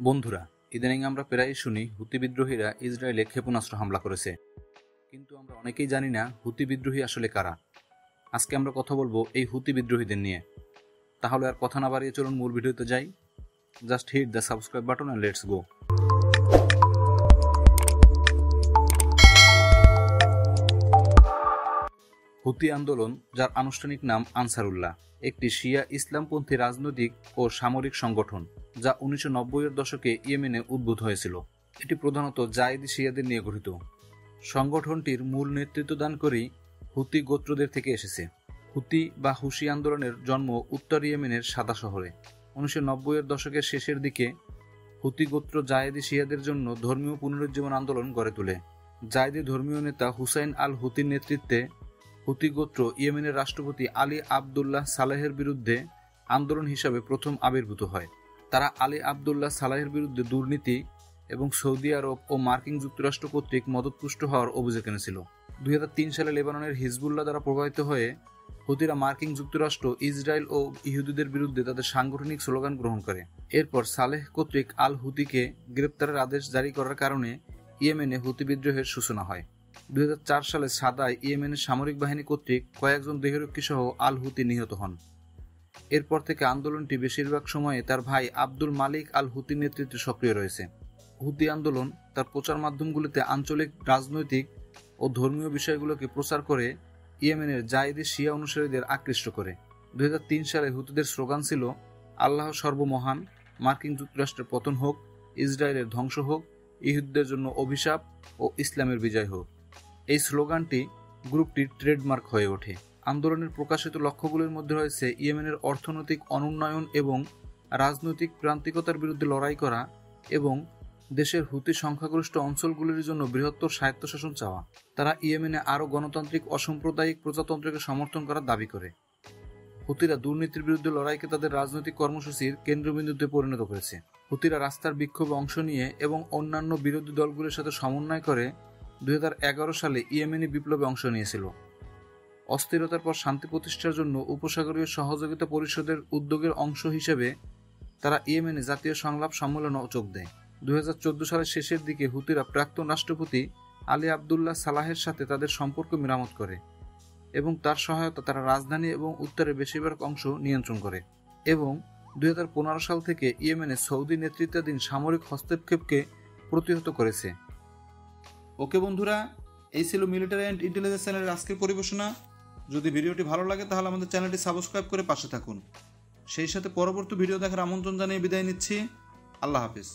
বন্ধুরা, ইদানিং আমরা প্রায়ই শুনি হুতি বিদ্রোহীরা ইসরায়েলে ক্ষেপণাস্ত্র হামলা করেছে, কিন্তু আমরা অনেকেই জানি না হুতি বিদ্রোহী আসলে কারা। আজকে আমরা কথা বলবো এই হুতি বিদ্রোহীদের নিয়ে। তাহলে আর কথা না বাড়িয়ে চলুন মূল ভিডিওতে যাই। Just hit the subscribe button and let's go. Houthi আন্দোলন, যার আনুষ্ঠানিক নাম আনসারুল্লাহ, একটি শিয়া ইসলামপন্থী রাজনৈতিক ও সামরিক সংগঠন যা 1990-এর দশকে ইয়েমেনে উদ্ভূত হয়েছিল। এটি প্রধানত জায়েদি শিয়াদের নিয়ে গঠিত। সংগঠনটির মূল নেতৃত্বদানকারী হুতি গোত্রদের থেকে এসেছে। হুতি বা হুশি আন্দোলনের জন্ম উত্তর ইয়েমেনের সাদা শহরে। 1990-এর দশকের শেষের দিকে হুতি গোত্র জায়েদি শিয়াদের জন্য ধর্মীয় পুনরুজ্জীবন আন্দোলন গড়ে তোলে। জায়েদি ধর্মীয় নেতা হুসাইন আল হুতির নেতৃত্বে হুতি গোত্র ইয়েমেনের রাষ্ট্রপতি আলী আবদুল্লাহ সালেহের বিরুদ্ধে আন্দোলন হিসাবে প্রথম আবির্ভূত হয়। তারা আলী আবদুল্লাহ সালেহের বিরুদ্ধে দুর্নীতি এবং সৌদি আরব ও মার্কিন যুক্তরাষ্ট্র কর্তৃক মদতপুষ্ট হওয়ার অভিযোগ এনেছিল। 2003 সালে লেবাননের হিজবুল্লাহ দ্বারা প্রভাবিত হয়ে হুতিরা মার্কিন যুক্তরাষ্ট্র, ইসরায়েল ও ইহুদিদের বিরুদ্ধে তাদের সাংগঠনিক স্লোগান গ্রহণ করে। এরপর সালেহ কর্তৃক আল হুতিকে গ্রেপ্তারের আদেশ জারি করার কারণে ইয়েমেনে হুতি বিদ্রোহের সূচনা হয়। 2004 সালে সাদায় ইয়েমেনের সামরিক বাহিনী কর্তৃক কয়েকজন দেহরক্ষী সহ আল হুতি নিহত হন। এরপর থেকে আন্দোলনটি বেশিরভাগ সময়ে তার ভাই আব্দুল মালিক আল হুতির নেতৃত্বে সক্রিয় রয়েছে। হুতি আন্দোলন তার প্রচার মাধ্যমগুলিতে আঞ্চলিক রাজনৈতিক ও ধর্মীয় বিষয়গুলোকে প্রচার করে ইয়েমেনের জায়েদি শিয়া অনুসারীদের আকৃষ্ট করে। 2003 সালে হুতিদের স্লোগান ছিল, আল্লাহ সর্বমহান, মার্কিন যুক্তরাষ্ট্রের পতন হোক, ইসরায়েলের ধ্বংস হোক, ইহুদিদের জন্য অভিশাপ ও ইসলামের বিজয় হোক। এই স্লোগানটি গ্রুপটির ট্রেডমার্ক হয়ে ওঠে। আন্দোলনের প্রকাশিত লক্ষ্যগুলির মধ্যে রয়েছে ইয়েমেনের অর্থনৈতিক অনুন্নয়ন এবং রাজনৈতিক প্রান্তিকতার বিরুদ্ধে লড়াই করা এবং দেশের হুতি সংখ্যাগরিষ্ঠ অঞ্চলগুলির জন্য বৃহত্তর স্বায়ত্তশাসন চাওয়া। তারা ইয়েমেনে আরও গণতান্ত্রিক অসাম্প্রদায়িক প্রজাতন্ত্রকে সমর্থন করার দাবি করে। হুতিরা দুর্নীতির বিরুদ্ধে লড়াইকে তাদের রাজনৈতিক কর্মসূচির কেন্দ্রবিন্দুতে পরিণত করেছে। হুতিরা রাস্তার বিক্ষোভে অংশ নিয়ে এবং অন্যান্য বিরোধী দলগুলির সাথে সমন্বয় করে 2011 সালে ইয়েমেনি বিপ্লবে অংশ নিয়েছিল। অস্থিরতার পর শান্তি প্রতিষ্ঠার জন্য উপসাগরীয় সহযোগিতা পরিষদের উদ্যোগের অংশ হিসেবে তারা ইয়েমেনে জাতীয় সংলাপ সম্মেলনে যোগ দেয়। 2014 সালের শেষের দিকে হুতিরা প্রাক্তন রাষ্ট্রপতি আলী আবদুল্লাহ সালাহের সাথে তাদের সম্পর্ক মেরামত করে এবং তার সহায়তা তারা রাজধানী এবং উত্তরের বেশিরভাগ অংশ নিয়ন্ত্রণ করে এবং 2015 সাল থেকে ইয়েমেনে সৌদি নেতৃত্বাধীন সামরিক হস্তক্ষেপকে প্রতিহত করেছে। ওকে বন্ধুরা, এই ছিল মিলিটারি অ্যান্ড ইন্টেলিজেন্স চ্যানেলের আজকের পরিবেশনা। যদি ভিডিওটি ভালো লাগে তাহলে আমাদের চ্যানেলটি সাবস্ক্রাইব করে পাশে থাকুন। সেই সাথে পরবর্তী ভিডিও দেখার আমন্ত্রণ জানিয়ে বিদায় নিচ্ছি। আল্লাহ হাফিজ।